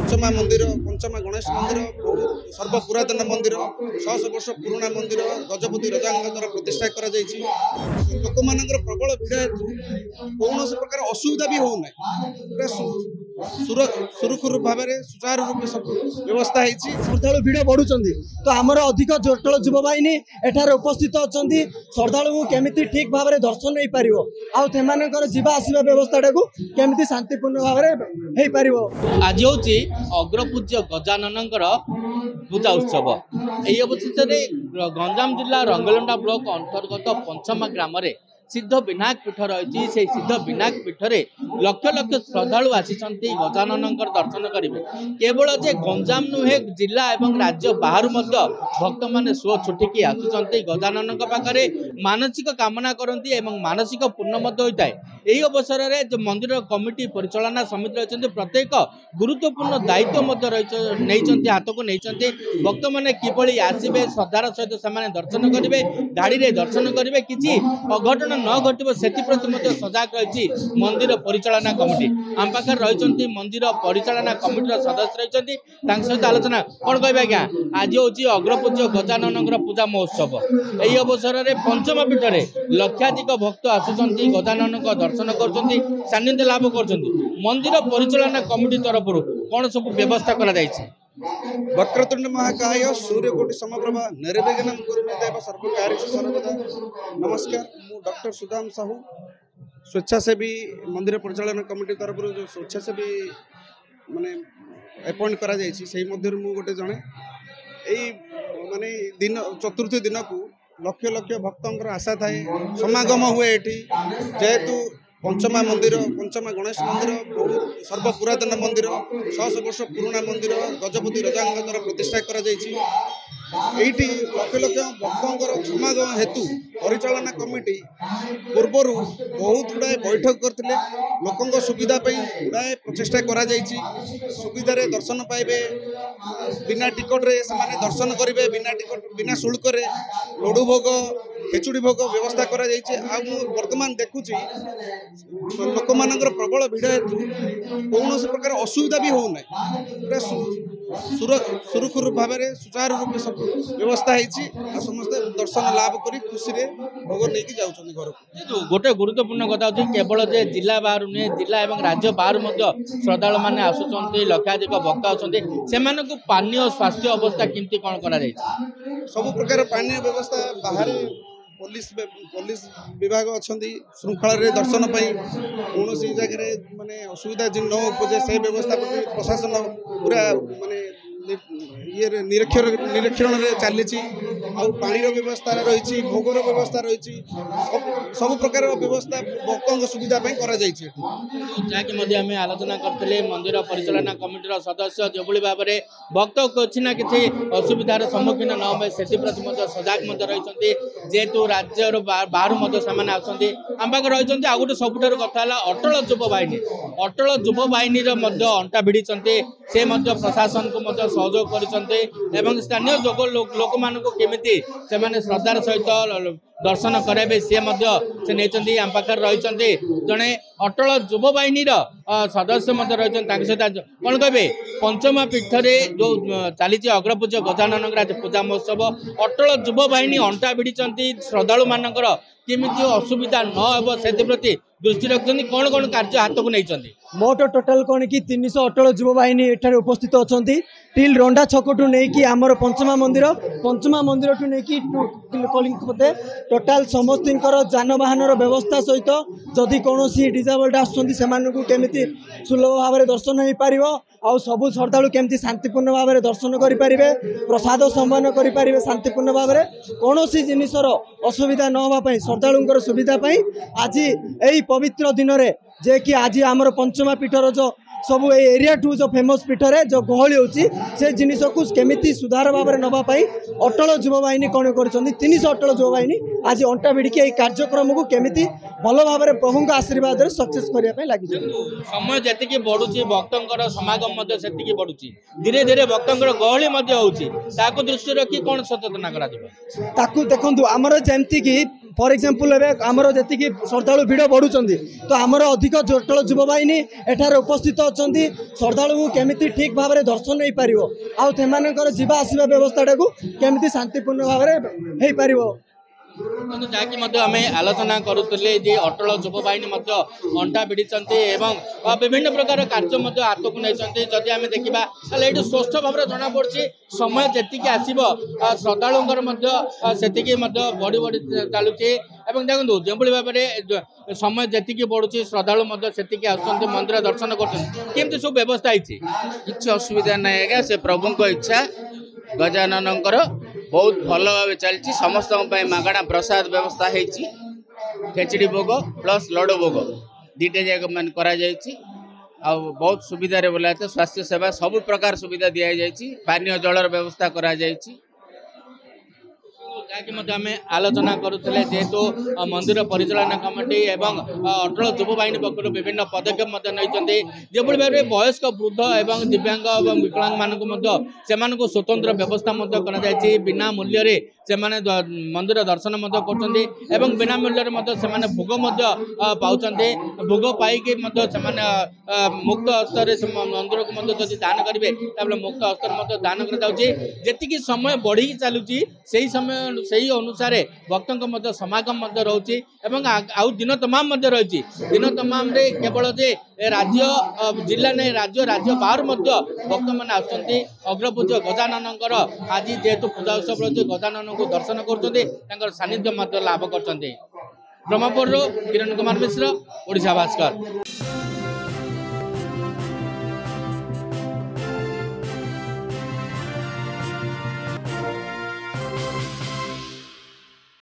पंचमा मंदिर पंचमा गणेश मंदिर बहुत सर्वपुरातन मंदिर 600 वर्ष पुराना मंदिर गजपति राजा द्वारा प्रतिष्ठा करा लोक मान प्रबल भिड़ हेतु कौन प्रकार असुविधा भी होना सुरखुरु भाव में सुचारू रूप सब व्यवस्था होती श्रद्धा भिड़ बढ़ुं तो आमर अधिक जटल युवा बाहिनी एठार उपस्थित अच्छा श्रद्धा केमी ठीक भाव में दर्शन हो पार आर आसवा व्यवस्था को केमी शांतिपूर्ण भाव में हो पार। आज हूँ अग्रपूज्य गजानन पूजा उत्सव यही अवसर में गंजाम जिला रंगलंडा ब्लॉक अंतर्गत पंचमा ग्राम सिद्ध विनायक पीठ रही से सिद्ध विनायक पीठ में लक्ष लक्ष श्रद्धालु आसी गजानन दर्शन करेंगे केवल जे गंजाम नुहे जिला एवं राज्य बाहर भक्त मैंने स्व छुटिकी आसुंच गजानन पाखे मानसिक कामना करती एवं मानसिक पूर्ण होता है। यही अवसर में जो मंदिर कमिटी परिचालना समिति रही प्रत्येक गुरुत्वपूर्ण दायित्व नहीं हाथ को नहीं भक्त मैंने किभली आसवे श्रद्धार सहित से दर्शन करेंगे गाड़ी में दर्शन करेंगे किसी अघटन न घटो से सजाग रही मंदिर परिचालना कमिटी आम पाखे रही मंदिर परिचालना कमिटी सदस्य रही सहित आलोचना कौन कह आज्ञा आज हूँ अग्रपूज्य गजानन पूजा महोत्सव यही अवसर में पंचम पीठ में लक्षाधिक भक्त आसुंच गजानन दर्शन कर सान्निध्य लाभ कर मंदिर परिचालना कमिटी तरफ कौन सब व्यवस्था कर वक्रतुंड महाकाय सूर्यकोटि समप्रभा निर्विघ्नं कुरु देव सर्वकार्येषु सर्वदा। नमस्कार मु डॉक्टर सुदाम साहू स्वेच्छासेवी मंदिर परिचालन कमिटी तरफ जो स्वेच्छासेवी माने अपॉइंट करा जायछि सेही मध्य मु गोटे जणे एई माने दिन चतुर्थी दिन को लक्ष लक्ष भक्तंकर आशा थाए समागम हुए एठी जेहेतु पंचमा मंदिर पंचमा गणेश मंदिर बहुत सर्वपुरातन मंदिर 600 वर्ष पुराना मंदिर गजपति राजा द्वारा प्रतिष्ठा करा एठी लक्ष लक्ष भक्तों समागम हेतु परिचालना कमिटी पूर्वर बहुत गुड़ाए बैठक करते लोकों सुविधा गुड़ाए प्रचेषा करा सुविधा दर्शन पाइबे बिना टिकट रे से दर्शन करेंगे बिना टिकट बिना शुल्क लड्डू भोग खेचुड़ी भोग व्यवस्था करा वर्तमान देखुची लोक मान प्रबल भिड़ हेतु कौन प्रकार असुविधा भी होना सुरखुरु भाव में सुचारू रूप सब व्यवस्था होती समस्त दर्शन लाभ कर खुशी भोग नहीं जाऊँ घर को। गोटे गुरुत्वपूर्ण कथा होती केवल जे जिला बाहर नुहे जिला एवं राज्य बाहर श्रद्धालु मैंने आसुंच लक्षाधिक भक्त आसमान पानीय स्वास्थ्य अवस्था केमती कौन कर सब प्रकार पानी व्यवस्था बाहर पुलिस विभाग अच्छा श्रृंखला दर्शन कौन जगह माने असुविधा जिन न उपजे से व्यवस्था प्रशासन पूरा माने ये निरीक्षण चली पानी व्यवस्था रही भोगर व्यवस्था रही सब प्रकार व्यवस्था भक्तों सुविधा जहाँकि आम आलोचना करते मंदिर परिचालना कमिटी सदस्य जो भाव में भक्त किसी ना कि असुविधार सम्मुखीन न हुए से सजाग रही जेहेतु राज्य बाहर से आसती आम पाखे रही आ गए सबुठ कथा अटल युव बाहिनी अंटा भिड़ी से प्रशासन को सहयोग कर स्थानीय लोक मान केमिति से श्रद्धार सहित दर्शन कराइबे सी नहीं आम पाखे रही जड़े अटल युव बाहिनी सदस्य रही सहित कौन कहे पंचमा पीठ में जो चली अग्रपूज्य गजानन पूजा महोत्सव अटल युव बाहिनी अंटा भिड़ी श्रद्धालु मानकर केमिति असुविधा न से दृष्टि रखते कौन कौन कार्य हाथ को नहीं मोट टोटाल कौन कि 300 अटल युव बाहिनी एठारे उपस्थित अच्छा टिल रंडा छक टू नहीं कि आमर पंचमा मंदिर टू नहीं कि टोटाल समस्त जानवाहन व्यवस्था सहित जदि कौन डिजेबल्ड आसमिति सुलभ भाव में दर्शन हो पार आउ सबू श्रद्धालु केमती शांतिपूर्ण भाव में दर्शन करेंगे प्रसाद सम्मान करेंगे शांतिपूर्ण भाव में कौन जिनसर असुविधा न होगापी श्रद्धालुंर सुविधा आज यही पवित्र दिन में जे कि आज आमर पंचमा पीठर जो सब एरिया टू जो फेमस पीठ रे जो गहली होची से जिनिस को केमिति सुधार भाव में नवाई अटल युव बाहिनी कौन कर 300 अटल युव बाहिनी आज अंटा भिड़की यही कार्यक्रम को केमिति भल भाव में प्रभु आशीर्वाद सक्सेस करने लगी समय जी बढ़ुची भक्तों समागम से बढ़ुची धीरे धीरे भक्तों गहली हो दृष्टि रखी कौन सचेतना देखु आमर जमती कि फॉर एग्जांपल एवं आमर जी श्रद्धा भिड़ बढ़ुं तो आमर अधिक अटल युवा बाहिनी एठार उपस्थित अच्छा श्रद्धा केमी ठीक भाव में दर्शन हो पार आर जावा आसवा व्यवस्था केमी शांतिपूर्ण भाव में हो पार जहाँकि आम आलोचना करुले अटल युव बाहिनी अंटा भिड़ी विभिन्न प्रकार कार्य हाथ को नहीं जदि आम देखा ये स्पष्ट भाव में जना पड़ी समय जी आसो श्रद्धा से बढ़ी बढ़ी चलुचे देखो जो भाव में समय जी बढ़ुची श्रद्धा से आसुँच मंदिर दर्शन करमती सब व्यवस्था किसी असुविधा ना आज्ञा से प्रभु इच्छा गजानन बहुत भल भाव चलती समस्त मागणा प्रसाद व्यवस्था होती खेचड़ी भोग प्लस लड्डू भोग दीटा जाक मान करा बहुत सुविधा रे बोला स्वास्थ्य सेवा सब प्रकार सुविधा दि जाएगी पानीय जलर व्यवस्था करा जाएगी जहाँकि आम आलोचना करुले जेहेतु मंदिर परिचालना कमिटी एवं अटल युव बाहिनी पक्ष विभिन्न पदक्षेप नहीं जो भाव में वयस्क वृद्ध एवं दिव्यांग और विकलांग मानक स्वतंत्र व्यवस्था बिना मूल्य से मंदिर दर्शन कर बिना मूल्य से भोग पाँच भोग पाई मुक्त हस्तर मंदिर को दान करेंगे मुक्त हस्तर दान कर समय बढ़ी चलुची से समय सही अनुसार भक्तों समागम रोचे आउ दिन तमाम रही दिन तमाम केवल जे राज्य जिला नहीं राज्य बाहर भक्त मैंने आसुँच अग्रपूज्य गजानन आज जेहेतु पूजा उत्सव रही गजानन को दर्शन कर सानिध्य लाभ कर ब्रह्मपुर किरण कुमार मिश्र ओडिशा भास्कर।